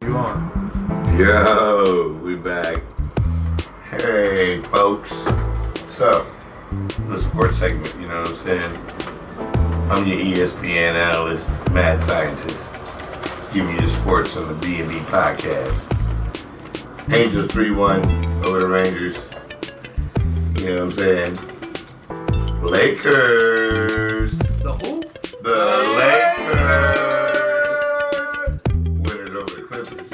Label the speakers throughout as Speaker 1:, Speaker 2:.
Speaker 1: You on?
Speaker 2: Yo, we back. Hey, folks. So, the sports segment, you know what I'm saying? I'm your ESPN analyst, mad scientist. Giving you the sports on the BBM Podcast. Angels 3-1 over the Rangers. You know what I'm saying? Lakers.
Speaker 1: The who?
Speaker 2: The Lakers. Winners over the Clippers.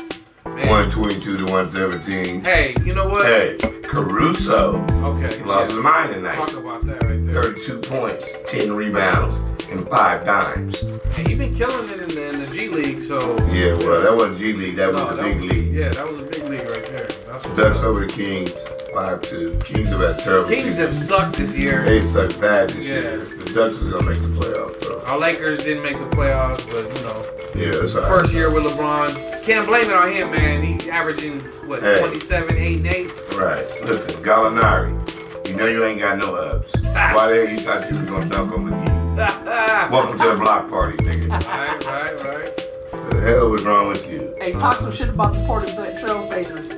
Speaker 2: 122-117.
Speaker 1: Hey, you know what?
Speaker 2: Hey, Caruso.
Speaker 1: Okay.
Speaker 2: He lost his mind tonight.
Speaker 1: Talk about that right there.
Speaker 2: 32 points, 10 rebounds, and 5 dimes.
Speaker 1: Hey, he been killing it in the G League, so.
Speaker 2: Yeah, well, that wasn't G League. That was the big league.
Speaker 1: Yeah, that was a big league right there. That's
Speaker 2: Ducks over the Kings, 5-2. Kings have had terrible
Speaker 1: Kings
Speaker 2: season.
Speaker 1: have sucked this year.
Speaker 2: They sucked bad this
Speaker 1: Yeah.
Speaker 2: year. The Ducks is going to make the playoffs, though.
Speaker 1: Our Lakers didn't make the playoffs, but, you know.
Speaker 2: Yeah, that's all right.
Speaker 1: First year with LeBron. Can't blame it on him, man. He's averaging, 27, 8, and 8?
Speaker 2: Right. Listen, Gallinari, you know you ain't got no ups. Why the hell you thought you was going to dunk on McGee? Welcome to the block party, nigga.
Speaker 1: Right.
Speaker 2: What the hell was wrong with you?
Speaker 3: Hey, talk some shit about the Portland Trail Faders.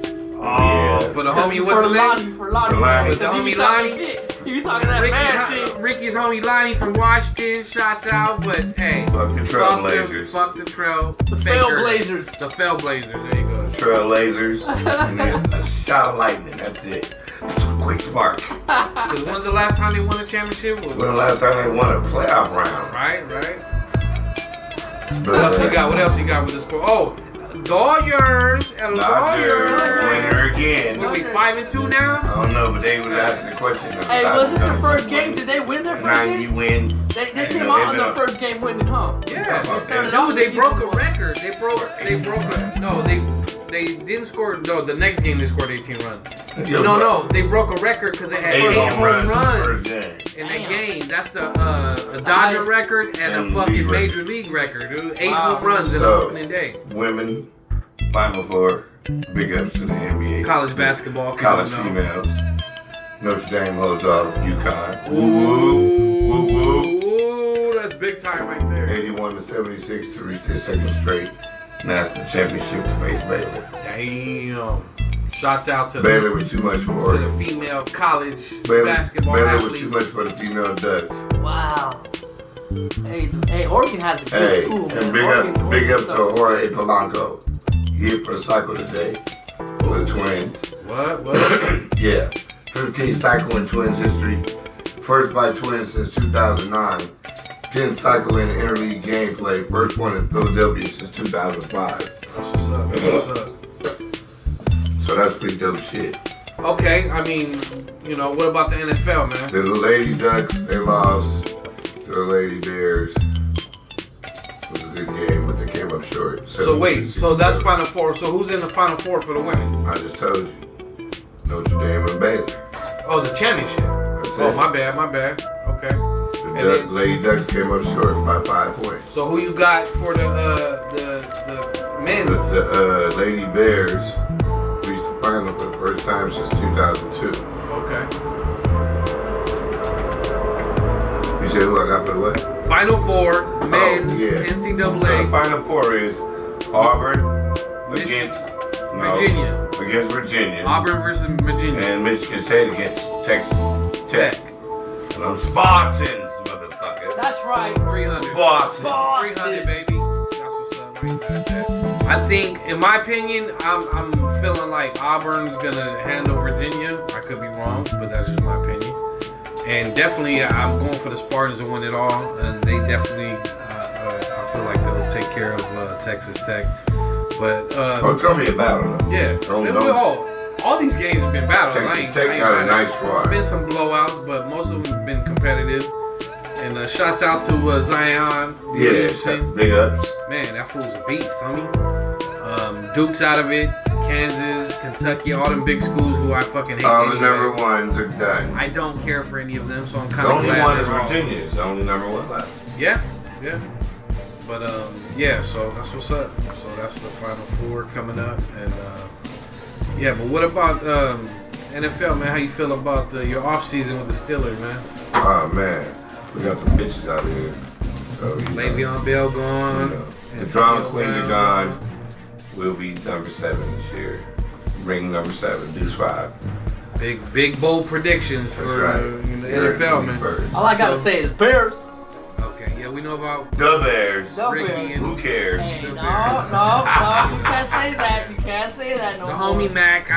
Speaker 1: Oh, for the homie, what's the name?
Speaker 3: For Lonnie.
Speaker 1: With the homie Lonnie.
Speaker 3: He was talking that mad shit.
Speaker 1: Ricky's homie Lonnie from Washington, shots out, but hey.
Speaker 2: Fuck the Trailblazers.
Speaker 1: Fuck the Trail.
Speaker 3: The Trailblazers.
Speaker 1: The Trailblazers, there you go.
Speaker 2: Trailblazers. And then a shot of lightning, that's it. Quick spark.
Speaker 1: Because when's the last time they won a championship?
Speaker 2: When the last time they won a playoff round?
Speaker 1: Right. What else you got with the sport? Oh, Dodgers.
Speaker 2: Winner again.
Speaker 1: What, we 5-2 now?
Speaker 2: I don't know, but they was asking the question.
Speaker 3: Hey, was it their first game? Did they win their first
Speaker 2: 90
Speaker 3: game?
Speaker 2: wins.
Speaker 3: They came out on their first game winning, huh?
Speaker 1: Yeah.
Speaker 3: started off
Speaker 1: Dude, they
Speaker 3: the
Speaker 1: broke a
Speaker 3: season
Speaker 1: record. They didn't score. No, the next game they scored 18 runs. No, they broke a record because they had 8 home runs in that game. That's the a Dodger record and a fucking Major League record, dude. 8 home runs in the opening day.
Speaker 2: Women, Final Four, big ups to the NBA.
Speaker 1: College basketball.
Speaker 2: College females. Notre Dame holds off UConn. Woo.
Speaker 1: That's big time right there.
Speaker 2: 81-76 to reach their second straight national championship to face Baylor.
Speaker 1: Damn. Shots out to
Speaker 2: Baylor was too much for
Speaker 1: the
Speaker 2: Oregon.
Speaker 1: female college
Speaker 2: Baylor
Speaker 1: basketball
Speaker 2: was
Speaker 1: athletes.
Speaker 2: too much for the female Ducks.
Speaker 3: Wow. Hey, Oregon has a good
Speaker 2: Hey,
Speaker 3: school, man.
Speaker 2: and big up to Jorge Polanco. He hit for the cycle today for the Twins.
Speaker 1: What?
Speaker 2: Yeah, 15th cycle in Twins history. First by Twins since 2009. 10th cycle in interleague gameplay. First one in Philadelphia since 2005.
Speaker 1: That's what's up.
Speaker 2: So that's pretty dope shit.
Speaker 1: Okay, I mean, what about the NFL, man?
Speaker 2: The Lady Ducks, they lost to the Lady Bears. It was a good game, but they came up short.
Speaker 1: So wait, so that's Final Four. So who's in the Final Four for the women?
Speaker 2: I just told you. Notre Dame and Baylor.
Speaker 1: Oh, the championship.
Speaker 2: That's
Speaker 1: Oh,
Speaker 2: it.
Speaker 1: my bad. Okay.
Speaker 2: The Lady Ducks came up short by 5 points.
Speaker 1: So who you got for the men's?
Speaker 2: The Lady Bears reached the final for the first time since 2002.
Speaker 1: Okay.
Speaker 2: You said who I got for the what?
Speaker 1: Final Four, men's,
Speaker 2: yeah.
Speaker 1: NCAA.
Speaker 2: So the Final Four is Auburn against Virginia.
Speaker 1: Auburn versus Virginia.
Speaker 2: And Michigan State against Texas Tech. And I'm Spartans, motherfucker.
Speaker 3: That's right.
Speaker 1: 300.
Speaker 2: Spartans.
Speaker 1: 300, baby. That's what's up. I think, in my opinion, I'm feeling like Auburn's gonna handle Virginia. I could be wrong, but that's just my opinion. And definitely, I'm going for the Spartans to win it all. And they definitely, I feel like they'll take care of Texas Tech. But
Speaker 2: it's gonna be a battle though.
Speaker 1: yeah, all these games have been battles.
Speaker 2: Texas Tech got a nice squad.
Speaker 1: Been some blowouts, but most of them have been competitive. And shouts out to Zion Williamson.
Speaker 2: Big ups.
Speaker 1: Man, that fool's a beast, homie. Duke's out of it. Kansas, Kentucky, all them big schools who I fucking hate.
Speaker 2: All the number ones are done.
Speaker 1: I don't care for any of them, so I'm
Speaker 2: The
Speaker 1: kind of
Speaker 2: only
Speaker 1: glad
Speaker 2: one is
Speaker 1: they're all-
Speaker 2: Virginia. It's the only number one left.
Speaker 1: Yeah. But so that's what's up. So that's the Final Four coming up, and but what about NFL, man? How you feel about your off season with the Steelers, man?
Speaker 2: Oh man, we got some bitches out here. So,
Speaker 1: Le'Veon Bell gone.
Speaker 2: The Brown Queens are gone. will be number 7 this year. Ring number 7, Deuce 5.
Speaker 1: Big bold predictions for the NFL, man.
Speaker 3: All I gotta say is Bears.
Speaker 1: Okay, yeah, we know about
Speaker 2: the Bears.
Speaker 3: The
Speaker 1: Ricky
Speaker 3: Bears.
Speaker 1: and
Speaker 2: Who cares?
Speaker 3: Hey, no,
Speaker 1: The
Speaker 3: you
Speaker 1: Bears.
Speaker 3: can't say that. You can't say that no
Speaker 1: The
Speaker 3: more.
Speaker 1: homie Mac,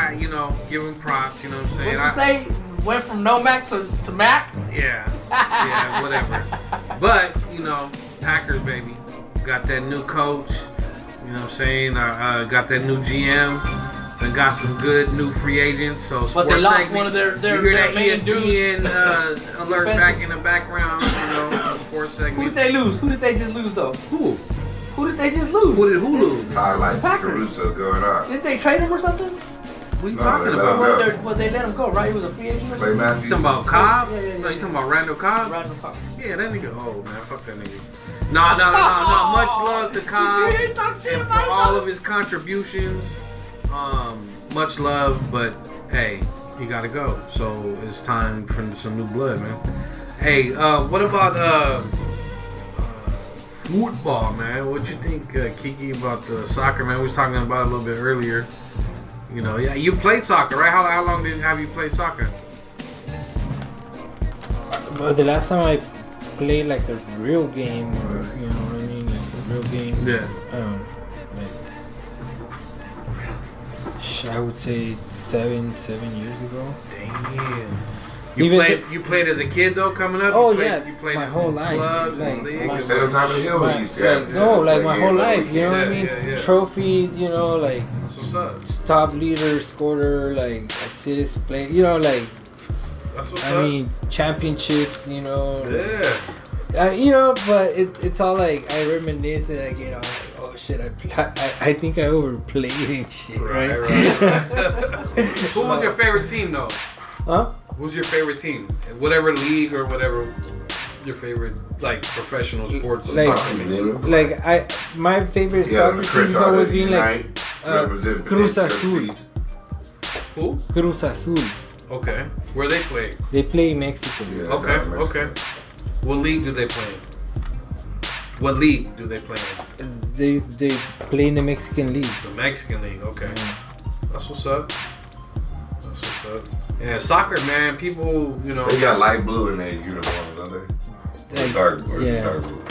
Speaker 1: give him props. You know what I'm saying?
Speaker 3: What'd you say? Went from no Mac to Mac?
Speaker 1: Yeah, whatever. But Packers, baby, got that new coach. You know what I'm saying? Got that new GM. And got some good new free agents. So
Speaker 3: But
Speaker 1: sports
Speaker 3: they lost
Speaker 1: segment,
Speaker 3: one of their
Speaker 1: you hear that
Speaker 3: main
Speaker 1: ESPN
Speaker 3: dudes.
Speaker 1: alert back in the background. Sports segment.
Speaker 3: Who did they lose? Who did they just lose though?
Speaker 1: Who?
Speaker 3: Who did they just lose?
Speaker 1: Who lose?
Speaker 2: Highlights
Speaker 3: The Packers.
Speaker 2: Caruso going on.
Speaker 3: Didn't they trade him or something?
Speaker 1: What are you
Speaker 2: No,
Speaker 1: talking
Speaker 2: they let
Speaker 1: about?
Speaker 2: him go.
Speaker 3: Well, they let him go, right? He was a free agent or
Speaker 2: Play
Speaker 3: something?
Speaker 2: Matthew.
Speaker 1: You talking about Cobb?
Speaker 3: Yeah.
Speaker 1: No, you talking about Randall Cobb?
Speaker 3: Randall Cobb.
Speaker 1: Yeah, that nigga. Oh man, fuck that nigga. No. Much love to Cobb
Speaker 3: Did you hear talk shit
Speaker 1: and for
Speaker 3: about it,
Speaker 1: all
Speaker 3: though?
Speaker 1: of his contributions. Much love, but hey, he gotta go. So it's time for some new blood, man. Hey, what about football, man? What you think, Kiki, about the soccer, man? We was talking about it a little bit earlier. Yeah, you played soccer, right? How long have you played soccer?
Speaker 4: But the last time I played like a real game, or you know what I mean, like a real game.
Speaker 1: Yeah.
Speaker 4: I would say 7 years ago.
Speaker 1: Damn. You played as a kid though, coming up.
Speaker 4: Oh,
Speaker 1: you played,
Speaker 4: yeah,
Speaker 1: You played
Speaker 4: my
Speaker 1: in
Speaker 4: whole
Speaker 1: some
Speaker 4: life,
Speaker 1: clubs
Speaker 4: like,
Speaker 1: and leagues.
Speaker 4: my-
Speaker 2: Instead of time in the hill we used to have.
Speaker 4: My whole life, you know what I mean?
Speaker 1: Yeah.
Speaker 4: Trophies, like
Speaker 1: That's what's up.
Speaker 4: top leader, scorer, like assist, play, like
Speaker 1: That's what's
Speaker 4: I
Speaker 1: up.
Speaker 4: mean championships,
Speaker 1: Yeah.
Speaker 4: But it's all like I reminisce and I get all like, oh shit, I think I overplayed and shit, right?
Speaker 1: Who was your favorite team though?
Speaker 4: Huh?
Speaker 1: Who's your favorite team? Whatever league or whatever your favorite professional sports.
Speaker 4: Like-
Speaker 1: soccer.
Speaker 4: Like my favorite soccer team has always been like Cruz Azul.
Speaker 1: Who?
Speaker 4: Cruz Azul.
Speaker 1: Okay. Where they play?
Speaker 4: They play in Mexico.
Speaker 2: Yeah.
Speaker 1: Okay. What league do they play in? What league do they play in?
Speaker 4: They play in the Mexican League.
Speaker 1: The Mexican League. Okay. That's what's up. Yeah, soccer, man. People,
Speaker 2: They got light blue in their uniforms, don't they?
Speaker 4: Like,
Speaker 2: Dark blue.
Speaker 4: yeah.
Speaker 2: Dark blue.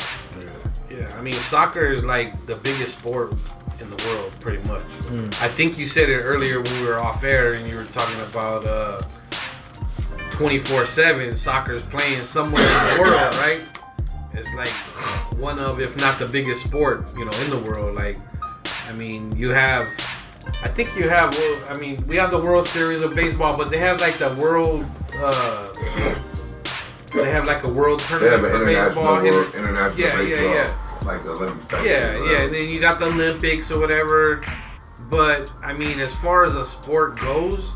Speaker 1: Yeah, I mean, soccer is like the biggest sport in the world, pretty much. I think you said it earlier when we were off air and you were talking about 24/7 soccer's playing somewhere in the world, right? It's like one of, if not the biggest sport, in the world. Like, I mean, we have the World Series of baseball, but they have like the world, they have like a world
Speaker 2: They have
Speaker 1: tournament
Speaker 2: an
Speaker 1: for baseball.
Speaker 2: international
Speaker 1: Yeah,
Speaker 2: baseball.
Speaker 1: yeah.
Speaker 2: Like the Olympics.
Speaker 1: Yeah, and then you got the Olympics or whatever. But I mean, as far as a sport goes,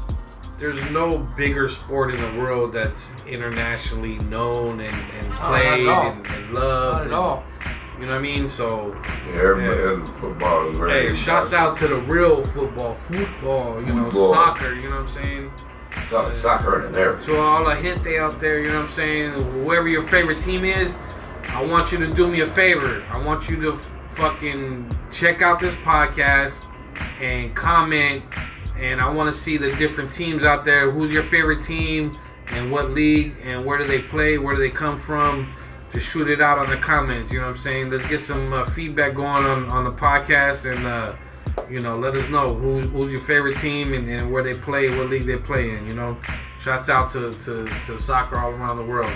Speaker 1: there's no bigger sport in the world that's internationally known and played and loved.
Speaker 3: Not at all.
Speaker 1: You know what I mean? So,
Speaker 2: Yeah, everybody football is very
Speaker 1: hey, shouts out to the real football,
Speaker 2: Football.
Speaker 1: soccer, you know what I'm saying?
Speaker 2: It's all the soccer in there.
Speaker 1: To all the gente out there, you know what I'm saying? Whoever your favorite team is, I want you to do me a favor. I want you to fucking check out this podcast and comment. And I want to see the different teams out there. Who's your favorite team and what league and where do they play? Where do they come from? Just shoot it out on the comments. You know what I'm saying? Let's get some feedback going on the podcast and, let us know who's your favorite team and where they play, what league they play in, Shouts out to soccer all around the world.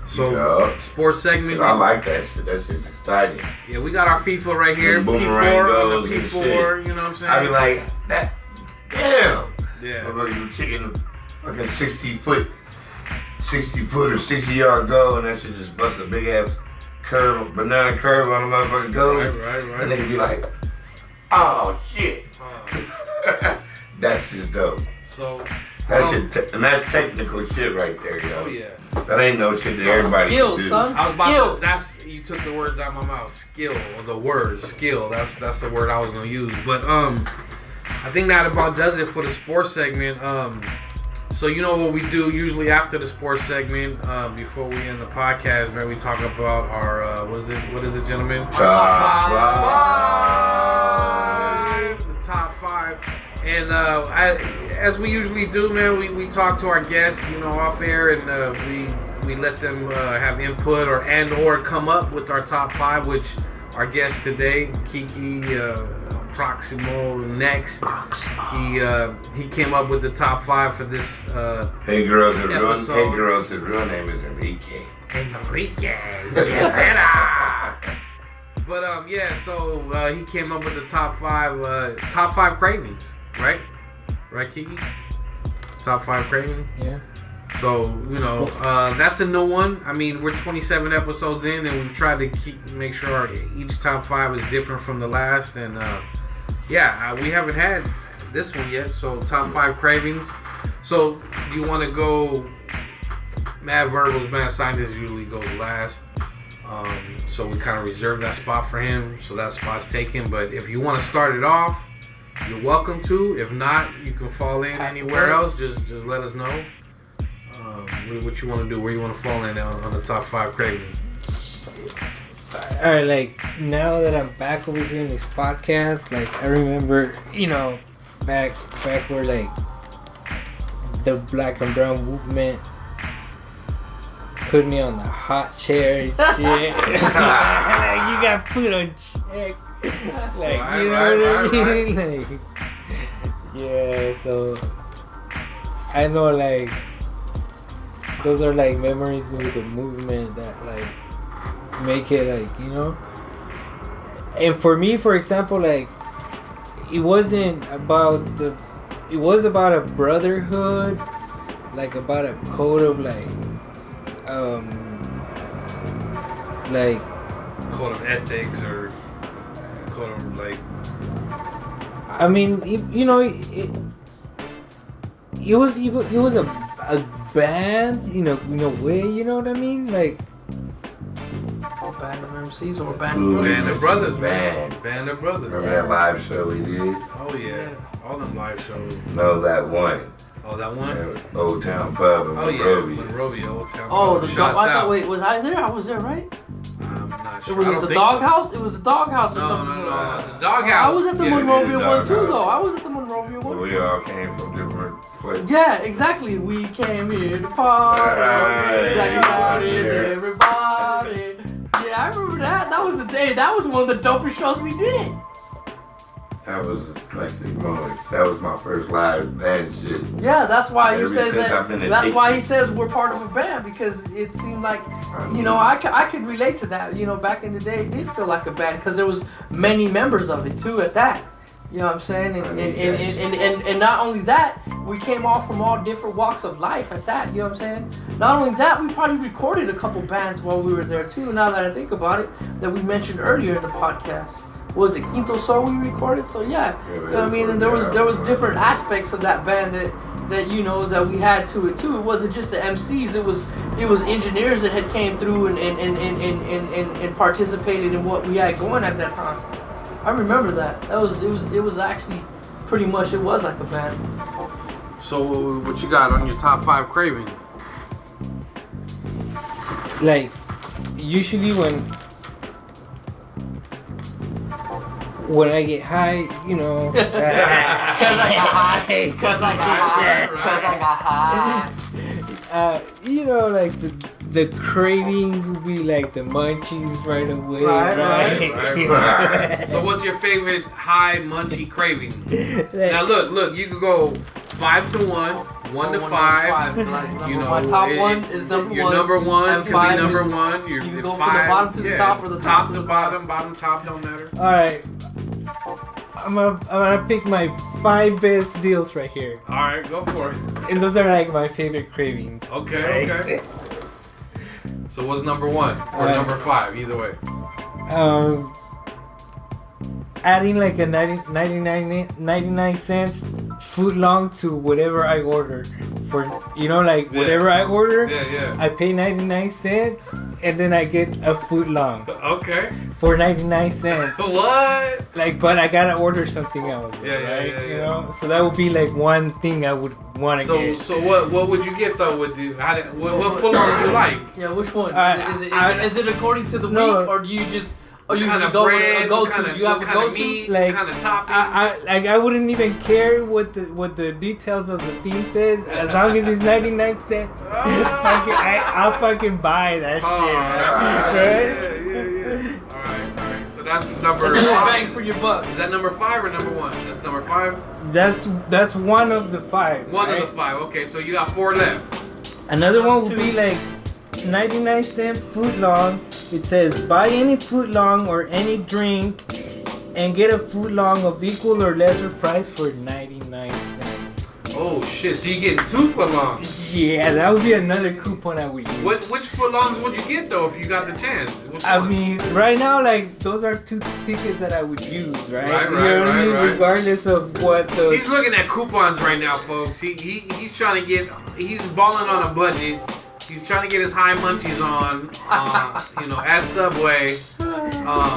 Speaker 1: So,
Speaker 2: Yeah.
Speaker 1: sports segment.
Speaker 2: I like that shit. That shit's exciting.
Speaker 1: Yeah, we got our FIFA right here.
Speaker 2: Boomerang
Speaker 1: P4 on
Speaker 2: goals
Speaker 1: the
Speaker 2: and
Speaker 1: P4,
Speaker 2: shit.
Speaker 1: you know what I'm saying?
Speaker 2: I be like, that, damn.
Speaker 1: Yeah.
Speaker 2: Look, you were kicking a fucking 60 foot or 60-yard goal, and that shit just bust a big ass banana curve on the motherfucking goal.
Speaker 1: Right.
Speaker 2: And they could be like, oh shit. That shit's dope.
Speaker 1: So,
Speaker 2: And that's technical shit right there, yo.
Speaker 1: oh yeah.
Speaker 2: That ain't no shit that everybody
Speaker 3: Skills,
Speaker 2: can do.
Speaker 3: son.
Speaker 1: I was about to, you took the words out of my mouth. Skill, or the word skill. That's the word I was gonna use. But I think that about does it for the sports segment. So you know what we do usually after the sports segment, before we end the podcast, man, we talk about our what is it, gentlemen?
Speaker 2: Top five.
Speaker 1: And as we usually do, man, we talk to our guests, off air, and we let them have input or come up with our top 5, which our guest today, Kiki, Proximo next. He came up with the top 5 for this.
Speaker 2: Hey girls, his real name is Enrique.
Speaker 1: But so he came up with the top 5 cravings, right? Right, Kiki? Top 5 cravings.
Speaker 4: Yeah.
Speaker 1: So that's a new one. I mean, we're 27 episodes in, and we've tried to make sure each top 5 is different from the last. And we haven't had this one yet. So top 5 cravings. So you want to go? Mad Verbals, Mad Scientist usually goes last. So we kind of reserve that spot for him. So that spot's taken. But if you want to start it off, you're welcome to. If not, you can fall in anywhere else. Just let us know. What you want to do, where you want to fall in on the top 5 cravings.
Speaker 4: Alright, like, now that I'm back over here in this podcast, like, I remember, back where, like, the black and brown movement put me on the hot chair and shit. Like, you got put on check. Like, you know what I mean? Like, yeah, so I know, like, those are like memories with the movement that like make it like, and for me, for example, like it was about a brotherhood, like about a code of like
Speaker 1: code of ethics or code of like,
Speaker 4: I mean, it was a band, in a way, you know what I mean? Like,
Speaker 3: a band of MCs or a band
Speaker 1: of brothers.
Speaker 2: Band
Speaker 1: of brothers.
Speaker 2: Remember that live show we did?
Speaker 1: Oh yeah, all them live shows.
Speaker 2: No, that one.
Speaker 1: Oh, that one?
Speaker 2: Yeah, Old Town Pub in Monrovia.
Speaker 1: Monrovia, Old Town Pub.
Speaker 3: Oh, wait, was I there? I was there, right?
Speaker 1: I'm not sure.
Speaker 3: Was it the Doghouse? It was the Doghouse or something.
Speaker 1: No. The Doghouse.
Speaker 3: I was at the Monrovia one too, though. I was at the Monrovia one.
Speaker 2: We all came from different places.
Speaker 3: Yeah, exactly. We came here to party. Black about it, everybody. Yeah, I remember that. That was the day. That was one of the dopest shows we did.
Speaker 2: That was like the moment. That was my first live band shit.
Speaker 3: Yeah, that's why he says
Speaker 2: that.
Speaker 3: That's why he says we're part of a band, because it seemed like, I could relate to that. Back in the day, it did feel like a band because there was many members of it too. At that, you know what I'm saying? And not only that, we came off from all different walks of life. At that, you know what I'm saying? Not only that, we probably recorded a couple bands while we were there too. Now that I think about it, that we mentioned earlier in the podcast. Was it Quinto Sol we recorded? So yeah, you know what I mean? And there was different aspects of that band that we had to it too. It wasn't just the MCs, it was engineers that had came through and participated in what we had going at that time. I remember that. It was actually pretty much, it was like a band.
Speaker 1: So what you got on your top 5 cravings?
Speaker 4: Like, usually when I get high,
Speaker 3: Cause I got high.
Speaker 4: Like the cravings will be like the munchies right away.
Speaker 1: Right. So what's your favorite high munchy craving? Now look, you could go 5 to 1, 1 to 5.
Speaker 3: My top one is number 1.
Speaker 1: Your number 1
Speaker 3: and
Speaker 1: can
Speaker 3: 5
Speaker 1: be number
Speaker 3: is,
Speaker 1: 1.
Speaker 3: You can go from the bottom to the top or the top to the
Speaker 1: bottom. Bottom, top, don't matter.
Speaker 4: All right. I'm gonna pick my 5 best deals right here.
Speaker 1: All right, go for it.
Speaker 4: And those are like my favorite cravings.
Speaker 1: Okay. So what's number 1 or number 5? Either way.
Speaker 4: Adding like a 99 cents foot long to whatever I order. For whatever I order, I pay 99 cents and then I get a foot long.
Speaker 1: Okay.
Speaker 4: For 99 cents.
Speaker 1: What?
Speaker 4: Like, but I gotta order something else.
Speaker 1: Yeah.
Speaker 4: So that would be like one thing I would want to get.
Speaker 1: So what would you get though? What foot long do you like?
Speaker 3: Yeah, which one?
Speaker 4: Is
Speaker 3: it according to the week, or do you just Oh, you
Speaker 1: kind
Speaker 3: usually
Speaker 1: of
Speaker 3: go with
Speaker 1: bread,
Speaker 3: a go-to.
Speaker 1: what kind of,
Speaker 3: Do you have
Speaker 1: what
Speaker 3: a
Speaker 1: kind of
Speaker 3: go-to?
Speaker 1: meat,
Speaker 4: Like,
Speaker 1: what kind of topping?
Speaker 4: I wouldn't even care what the details of the thing says as long as it's 99 cents. I'll fucking buy that shit.
Speaker 1: Yeah. All right. So that's number
Speaker 3: That's a good
Speaker 1: 5.
Speaker 3: bang for your buck.
Speaker 1: Is that number 5 or number 1? That's number 5.
Speaker 4: That's one of the 5.
Speaker 1: One
Speaker 4: right?
Speaker 1: of the 5. Okay, so you got 4 left.
Speaker 4: Another one would be like 99-cent foot long. It says buy any foot long or any drink and get a foot long of equal or lesser price for 99 cents.
Speaker 1: Oh shit! So you getting 2 footlongs?
Speaker 4: Yeah, that would be another coupon I would use.
Speaker 1: Which footlongs would you get though if you got the chance? Which
Speaker 4: I
Speaker 1: one?
Speaker 4: mean, right now, like those are 2 tickets that I would use, right?
Speaker 1: Right,
Speaker 4: You know what I mean?
Speaker 1: right.
Speaker 4: Regardless of what the.
Speaker 1: He's looking at coupons right now, folks. He's trying to get. He's balling on a budget. He's trying to get his high munchies on, at Subway,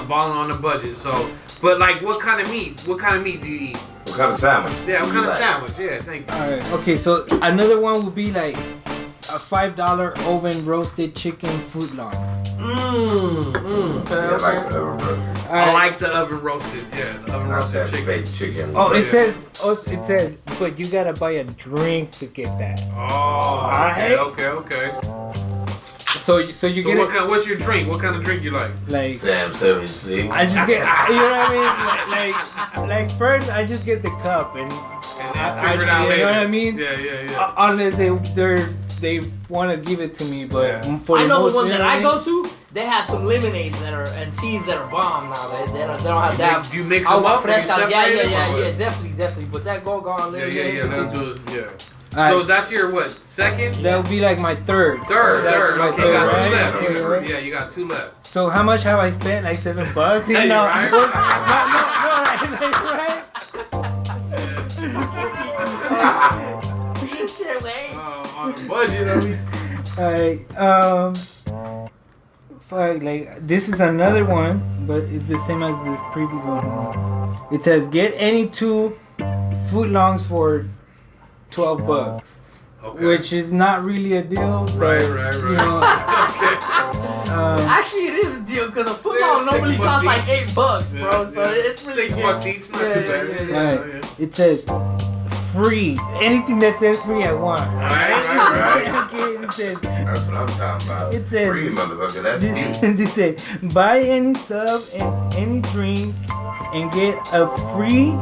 Speaker 1: balling on the budget. So, but like, what kind of meat? What kind of meat do you eat?
Speaker 2: What kind of sandwich?
Speaker 1: Yeah, what kind of sandwich? Yeah, thank you.
Speaker 4: Alright, okay, so another one would be like a $5 oven roasted chicken foot long.
Speaker 3: Okay,
Speaker 2: Yeah, like the oven roasted.
Speaker 1: I like the oven roasted. Yeah, the oven
Speaker 2: Not
Speaker 1: roasted
Speaker 2: that
Speaker 1: chicken.
Speaker 2: baked chicken.
Speaker 4: Oh, it
Speaker 1: Yeah.
Speaker 4: says, but you gotta buy a drink to get that.
Speaker 1: Oh, okay.
Speaker 4: So you
Speaker 1: So
Speaker 4: get
Speaker 1: what's your drink? What kind of drink you like?
Speaker 4: like
Speaker 2: Sam 76.
Speaker 4: I just get, you know what I mean? Like first I just get the cup and
Speaker 1: And figure it out
Speaker 4: you
Speaker 1: later.
Speaker 4: know what I mean?
Speaker 1: Yeah.
Speaker 4: Unless they want to give it to me, but
Speaker 1: Yeah.
Speaker 4: for
Speaker 3: I know
Speaker 4: most,
Speaker 3: the one
Speaker 4: you
Speaker 3: that
Speaker 4: know
Speaker 3: I
Speaker 4: what
Speaker 3: go to. They have some lemonades that are and teas that are bomb now. They don't have that.
Speaker 1: Do you mix them up? Or you separate them, or what?
Speaker 3: definitely. But that go on
Speaker 1: Yeah.
Speaker 3: lemonade.
Speaker 1: Let's do this. Yeah.
Speaker 4: Alright,
Speaker 1: So that's your what? Second?
Speaker 4: that would be like my third.
Speaker 1: Third.
Speaker 4: That's my
Speaker 1: Okay, you got 2
Speaker 4: right?
Speaker 1: left.
Speaker 4: Okay, right?
Speaker 1: Yeah, you got 2 left.
Speaker 4: So how much have I spent? Like $7?
Speaker 1: Yeah,
Speaker 4: no,
Speaker 1: right. On a budget, I mean.
Speaker 4: Alright, fuck, like this is another one, but it's the same as this previous one. It says get any 2 foot longs for $12,
Speaker 1: Okay.
Speaker 4: which is not really a deal. But,
Speaker 1: Right.
Speaker 4: You know,
Speaker 3: Actually, it is a deal because a foot
Speaker 1: Yeah,
Speaker 3: long normally
Speaker 1: $6
Speaker 3: costs like
Speaker 1: each.
Speaker 3: $8, bro. So it's really
Speaker 1: $6
Speaker 3: good.
Speaker 1: each, not
Speaker 3: Yeah,
Speaker 1: too bad.
Speaker 3: yeah.
Speaker 4: Alright, it says free. Anything that says free, I want.
Speaker 2: Right.
Speaker 4: Okay, it says.
Speaker 2: That's what I'm talking about.
Speaker 4: It says-
Speaker 2: Free motherfucker. That's deep.
Speaker 4: They say buy any sub and any drink and get a free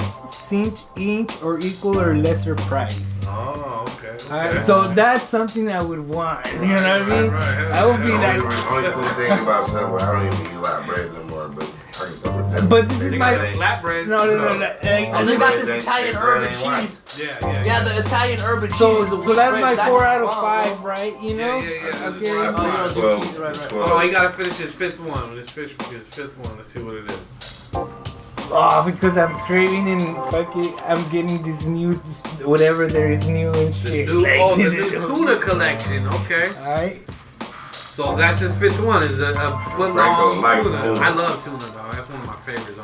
Speaker 4: inch or equal or lesser price.
Speaker 1: Oh, okay.
Speaker 4: Alright, so that's something I would want. You know what I mean?
Speaker 1: Right.
Speaker 4: I would be
Speaker 2: The
Speaker 4: like,
Speaker 2: only cool thing about Subway, I don't even eat a lot of bread no more, but I can fuck with that.
Speaker 4: But this is
Speaker 1: They
Speaker 4: my-
Speaker 1: got flatbreads.
Speaker 4: no.
Speaker 3: Oh, they got this
Speaker 2: They-
Speaker 3: Italian
Speaker 2: they
Speaker 3: urban
Speaker 2: ain't white.
Speaker 3: cheese.
Speaker 1: Yeah.
Speaker 3: Yeah, the Italian urban cheese
Speaker 4: So
Speaker 3: is a
Speaker 4: that's
Speaker 3: bread.
Speaker 4: my 4 out of
Speaker 3: bomb,
Speaker 4: 5,
Speaker 3: bro.
Speaker 4: right? You know?
Speaker 1: Yeah. That's
Speaker 4: Okay.
Speaker 1: right.
Speaker 3: Oh, you don't do
Speaker 2: 12,
Speaker 3: cheese, right.
Speaker 2: 12.
Speaker 1: Oh, you gotta finish his 5th one. His 5th one. Let's see what it is.
Speaker 4: Oh, because I'm craving and fucking, I'm getting this new, whatever there is new and
Speaker 1: The
Speaker 4: shit.
Speaker 1: new tuna collection. Okay.
Speaker 4: Alright.
Speaker 1: So that's his 5th one. Is a foot
Speaker 2: Franco
Speaker 1: long
Speaker 2: likes
Speaker 1: tuna.
Speaker 2: tuna.
Speaker 1: I love tuna, dog. That's one of my favorites.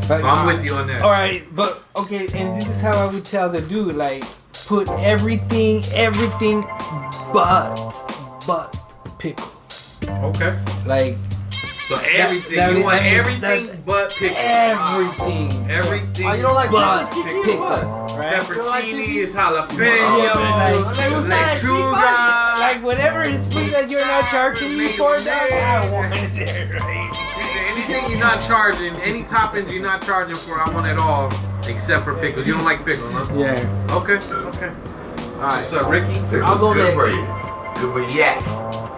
Speaker 4: Fuck.
Speaker 1: So I'm with you on that.
Speaker 4: Alright, but okay, and this is how I would tell the dude, like, put everything but pickles.
Speaker 1: Okay.
Speaker 4: Like,
Speaker 1: So everything.
Speaker 4: that
Speaker 1: you want
Speaker 4: means
Speaker 1: everything
Speaker 4: that's
Speaker 1: but pickles.
Speaker 4: everything.
Speaker 1: Everything.
Speaker 3: Oh, you don't like
Speaker 4: but
Speaker 3: pickles, Kiki, or
Speaker 4: pickles,
Speaker 3: what?
Speaker 4: right?
Speaker 1: Pepperoncinis,
Speaker 2: Oh,
Speaker 1: jalapenos,
Speaker 3: Like, what's that?
Speaker 1: lechuga.
Speaker 4: Like, whatever is free that you're not charging me for, dog, I want it there, right?
Speaker 1: Anything you're not charging, any toppings you're not charging for, I want it all except for pickles. You don't like pickles, huh?
Speaker 4: Yeah.
Speaker 1: Okay. Alright, what's up, Ricky?
Speaker 3: I'll go
Speaker 2: Good for
Speaker 3: next.
Speaker 2: you. Good for yak.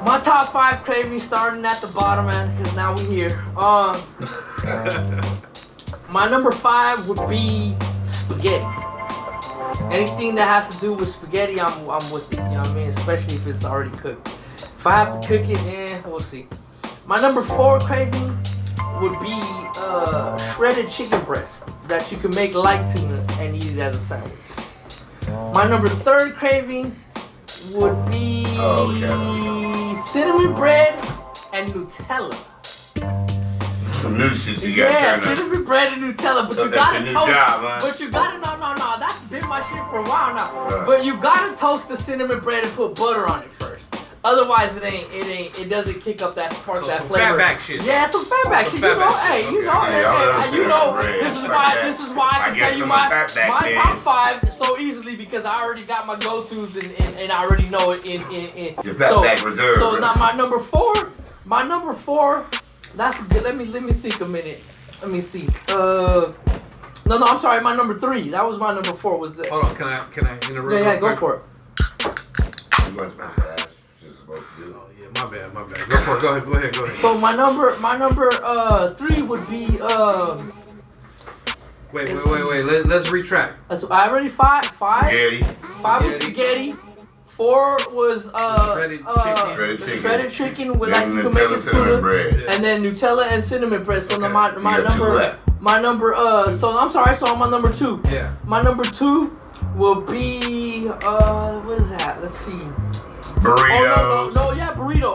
Speaker 3: My top 5 cravings starting at the bottom, man, because now we here. My number 5 would be spaghetti. Anything that has to do with spaghetti, I'm with it. You know what I mean? Especially if it's already cooked. If I have to cook it, we'll see. My number 4 craving would be shredded chicken breast that you can make like tuna and eat it as a sandwich. My number 3rd craving would be cinnamon bread and Nutella.
Speaker 2: Some new shit you got
Speaker 3: Yeah,
Speaker 2: turned up.
Speaker 3: cinnamon bread and Nutella, but
Speaker 2: So
Speaker 3: you
Speaker 2: that's
Speaker 3: gotta
Speaker 2: your new
Speaker 3: toast.
Speaker 2: job, huh?
Speaker 3: But you gotta no. That's been my shit for a while now.
Speaker 2: Right.
Speaker 3: But you gotta toast the cinnamon bread and put butter on it first. Otherwise, it doesn't kick up that part of that
Speaker 1: some
Speaker 3: flavor.
Speaker 1: fatback shit.
Speaker 3: Yeah, some fatback shit.
Speaker 1: Some fatback
Speaker 3: Hey,
Speaker 1: shit.
Speaker 3: you know,
Speaker 2: Okay.
Speaker 3: this is why I can tell you my
Speaker 2: then.
Speaker 3: top 5 so easily because I already got my go-tos and I already know it in.
Speaker 2: Your fatback reserve.
Speaker 3: So now my number 4. That's good. Let me think a minute. Let me think. No, I'm sorry. My number 3. That was my number 4. Was the?
Speaker 1: Hold on, can I interrupt?
Speaker 3: Yeah, go for it.
Speaker 2: You want to smash the ass? She's supposed to do.
Speaker 1: Oh yeah, my bad. Go for it. Go ahead.
Speaker 3: So my number 3 would be
Speaker 1: Wait. Let's retract.
Speaker 3: I already 5.
Speaker 2: Spaghetti.
Speaker 3: 5 was spaghetti. 4 was shredded chicken with like you can make it
Speaker 2: cinnamon
Speaker 3: tuna,
Speaker 2: bread.
Speaker 3: and then Nutella and cinnamon bread. So
Speaker 1: Okay.
Speaker 3: my
Speaker 2: You got 2
Speaker 3: number
Speaker 2: left.
Speaker 3: so I'm sorry. So I'm on number 2.
Speaker 1: Yeah.
Speaker 3: My number 2 will be what is that? Let's see.
Speaker 2: Burritos.
Speaker 3: Oh no, yeah, burrito,